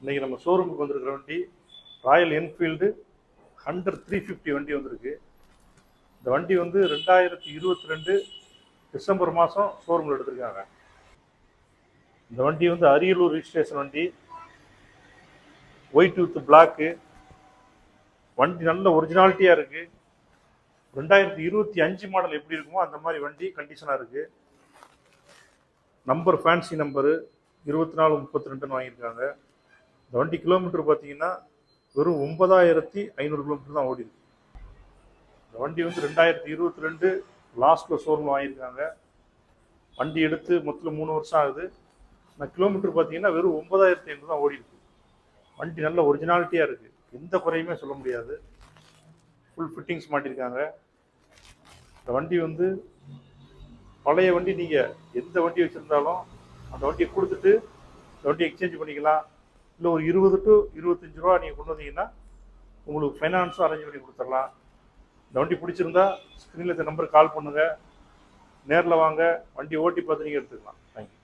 இன்றைக்கி நம்ம ஷோரூமுக்கு வந்திருக்கிற வண்டி ராயல் என்ஃபீல்டு ஹண்டர் 350 வண்டி வந்திருக்கு. இந்த வண்டி வந்து 2022 டிசம்பர் மாதம் ஷோரூமில் எடுத்திருக்காங்க. இந்த வண்டி வந்து அரியலூர் ரிஜிஸ்ட்ரேஷன் வண்டி, ஒயிட் வித் பிளாக்கு. வண்டி நல்ல ஒரிஜினாலிட்டியாக இருக்குது. 2025 மாடல் எப்படி இருக்குமோ அந்த மாதிரி வண்டி கண்டிஷனாக இருக்குது. நம்பர் ஃபேன்சி நம்பரு 2432 வாங்கியிருக்காங்க. இந்த வண்டி கிலோமீட்டர் பார்த்தீங்கன்னா வெறும் 9500 கிலோமீட்டர் தான் ஓடி இருக்கு. இந்த வண்டி வந்து 2022 லாஸ்ட்டில் ஷோரூமில் வாங்கியிருக்காங்க. வண்டி எடுத்து மொத்தம் 3 வருஷம் ஆகுது. நான் கிலோமீட்டர் பார்த்தீங்கன்னா வெறும் 9500 தான் ஓடி இருக்கு. வண்டி நல்ல ஒரிஜினாலிட்டியாக இருக்குது, எந்த குறையுமே சொல்ல முடியாது. ஃபுல் ஃபிட்டிங்ஸ் மாட்டியிருக்காங்க. இந்த வண்டி வந்து பழைய வண்டி, நீங்கள் எந்த வண்டி வச்சுருந்தாலும் அந்த வண்டியை கொடுத்துட்டு இந்த வண்டியை எக்ஸ்சேஞ்ச் பண்ணிக்கலாம். இல்லை ஒரு 20 to 25 ரூபா நீங்கள் கொண்டு வந்தீங்கன்னா உங்களுக்கு ஃபைனான்ஸும் அரேஞ்ச் பண்ணி கொடுத்துடலாம். இந்த வண்டி பிடிச்சிருந்தா ஸ்க்ரீனில் இந்த நம்பருக்கு கால் பண்ணுங்கள், நேரில் வாங்க, வண்டி ஓட்டி பார்த்து நீங்கள் எடுத்துக்கலாம். தேங்க்யூ.